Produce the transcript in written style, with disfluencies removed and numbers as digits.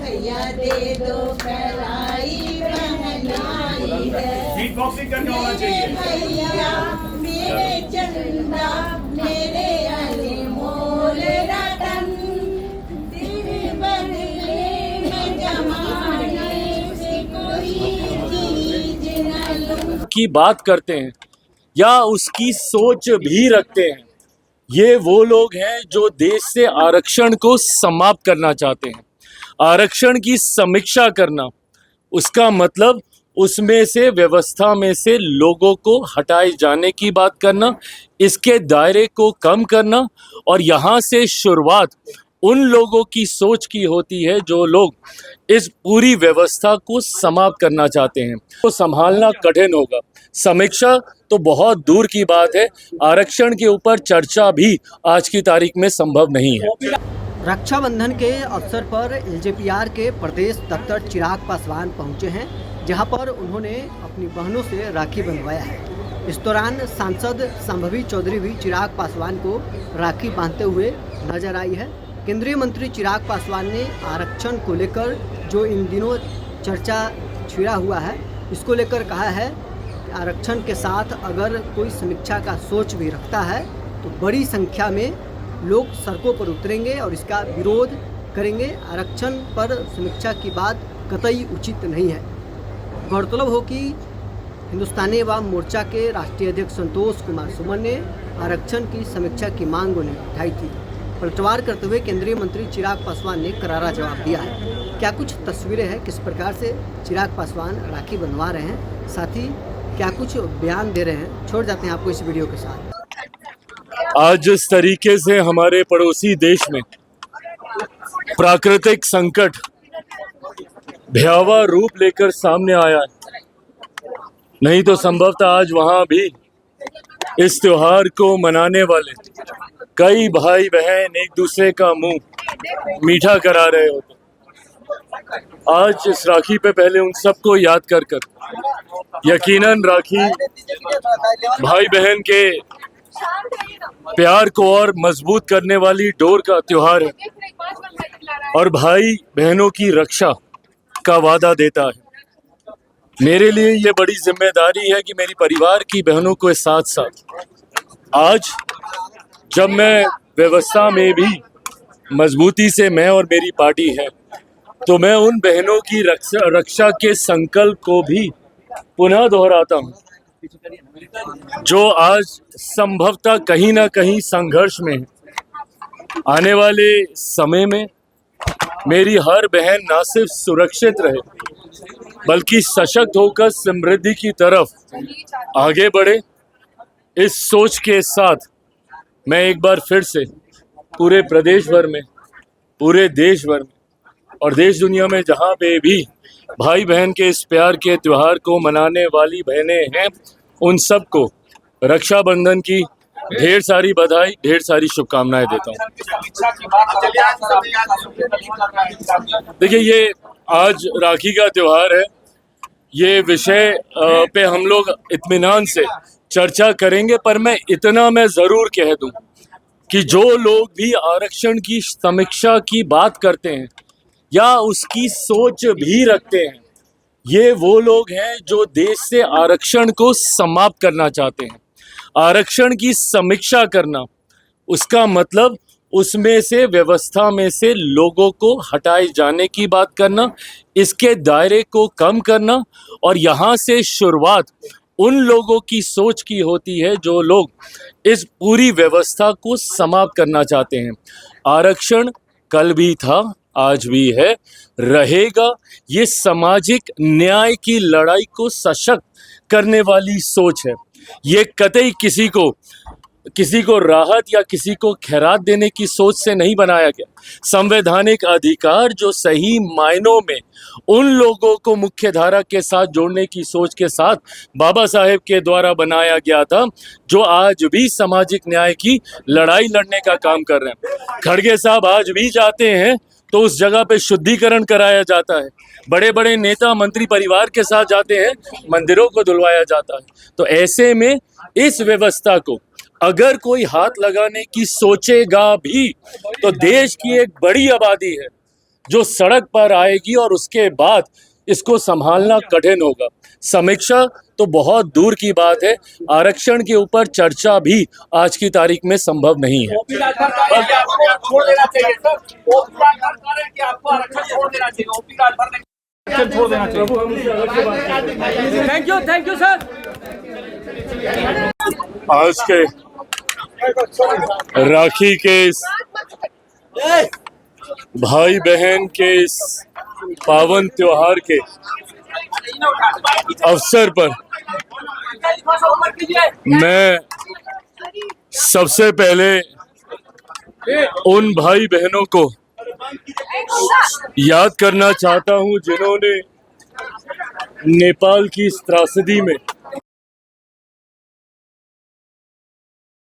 भैया दे दो कलाई पहनाई है। बीट बॉक्सिंग करके होना चाहिए। भैया मेरे चंदा मेरे अनमोल रतन तेरे बदले में जमाने से कोई चीज न लूं। की बात करते हैं या उसकी सोच भी रखते हैं, ये वो लोग हैं जो देश से आरक्षण को समाप्त करना चाहते हैं। आरक्षण की समीक्षा करना, उसका मतलब उसमें से व्यवस्था में से लोगों को हटाए जाने की बात करना, इसके दायरे को कम करना, और यहाँ से शुरुआत उन लोगों की सोच की होती है जो लोग इस पूरी व्यवस्था को समाप्त करना चाहते हैं। तो संभालना कठिन होगा। समीक्षा तो बहुत दूर की बात है, आरक्षण के ऊपर चर्चा भी आज की तारीख में संभव नहीं है। रक्षाबंधन के अवसर पर एलजेपीआर के प्रदेश दफ्तर चिराग पासवान पहुंचे हैं, जहां पर उन्होंने अपनी बहनों से राखी बंधवाया है। इस दौरान सांसद संभवी चौधरी भी चिराग पासवान को राखी बांधते हुए नजर आई है। केंद्रीय मंत्री चिराग पासवान ने आरक्षण को लेकर जो इन दिनों चर्चा छिड़ा हुआ है, इसको लेकर कहा है कि आरक्षण के साथ अगर कोई समीक्षा का सोच भी रखता है तो बड़ी संख्या में लोग सड़कों पर उतरेंगे और इसका विरोध करेंगे। आरक्षण पर समीक्षा की बात कतई उचित नहीं है। गौरतलब हो कि हिंदुस्तानी अवाम मोर्चा के राष्ट्रीय अध्यक्ष संतोष कुमार सुमन ने आरक्षण की समीक्षा की मांग उठाई थी। पलटवार करते हुए केंद्रीय मंत्री चिराग पासवान ने करारा जवाब दिया है। क्या कुछ तस्वीरें हैं किस प्रकार से चिराग पासवान राखी बंधवा रहे हैं, साथ ही क्या कुछ बयान दे रहे हैं, छोड़ जाते हैं आपको इस वीडियो के साथ। आज जिस तरीके से हमारे पड़ोसी देश में प्राकृतिक संकट भयावह रूप लेकर सामने आया है, नहीं तो संभवतः आज वहां भी इस त्योहार को मनाने वाले कई भाई बहन एक दूसरे का मुंह मीठा करा रहे होते। आज इस राखी पे पहले उन सबको याद कर यकीनन राखी भाई बहन के प्यार को और मजबूत करने वाली डोर का त्योहार है और भाई बहनों की रक्षा का वादा देता है। मेरे लिए ये बड़ी जिम्मेदारी है कि मेरी परिवार की बहनों के साथ साथ आज जब मैं व्यवस्था में भी मजबूती से मैं और मेरी पार्टी है, तो मैं उन बहनों की रक्षा के संकल्प को भी पुनः दोहराता हूँ, जो आज संभवतः कहीं ना कहीं संघर्ष में है। आने वाले समय में मेरी हर बहन न सिर्फ सुरक्षित रहे, बल्कि सशक्त होकर समृद्धि की तरफ आगे बढ़े। इस सोच के साथ मैं एक बार फिर से पूरे प्रदेश भर में, पूरे देश भर में और देश दुनिया में जहाँ पे भी भाई बहन के इस प्यार के त्योहार को मनाने वाली बहनें हैं, उन सबको रक्षाबंधन की ढेर सारी बधाई, ढेर सारी शुभकामनाएं देता हूँ। देखिए, ये आज राखी का त्योहार है, ये विषय पे हम लोग इत्मीनान से चर्चा करेंगे, पर मैं इतना ज़रूर कह दूं कि जो लोग भी आरक्षण की समीक्षा की बात करते हैं या उसकी सोच भी रखते हैं, ये वो लोग हैं जो देश से आरक्षण को समाप्त करना चाहते हैं। आरक्षण की समीक्षा करना, उसका मतलब उसमें से व्यवस्था में से लोगों को हटाए जाने की बात करना, इसके दायरे को कम करना, और यहाँ से शुरुआत उन लोगों की सोच की होती है जो लोग इस पूरी व्यवस्था को समाप्त करना चाहते हैं। आरक्षण कल भी था, आज भी है, रहेगा। ये सामाजिक न्याय की लड़ाई को सशक्त करने वाली सोच है। ये कतई किसी को राहत या किसी को खैरात देने की सोच से नहीं बनाया गया। संवैधानिक अधिकार जो सही मायनों में उन लोगों को मुख्य धारा के साथ जोड़ने की सोच के साथ बाबा साहेब के द्वारा बनाया गया था, जो आज भी सामाजिक न्याय की लड़ाई लड़ने का काम कर रहे हैं। खड़गे साहब आज भी जाते हैं तो उस जगह पे शुद्धिकरण कराया जाता है। बड़े बड़े नेता मंत्री परिवार के साथ जाते हैं, मंदिरों को धुलवाया जाता है। तो ऐसे में इस व्यवस्था को अगर कोई हाथ लगाने की सोचेगा भी, तो देश की एक बड़ी आबादी है जो सड़क पर आएगी और उसके बाद इसको संभालना कठिन होगा। समीक्षा तो बहुत दूर की बात है, आरक्षण के ऊपर चर्चा भी आज की तारीख में संभव नहीं है। ओपी राजभर कह रहे हैं कि आपको छोड़ देना चाहिए सर। ओपी राजभर कह रहे हैं कि आपको आरक्षण छोड़ देना चाहिए। ओपी राजभर ने आरक्षण छोड़ देना चाहिए। Thank you sir. आज के राखी के इस भाई बहन के इस पावन त्योहार के अवसर पर मैं सबसे पहले उन भाई बहनों को याद करना चाहता हूं जिन्होंने नेपाल की इस त्रासदी में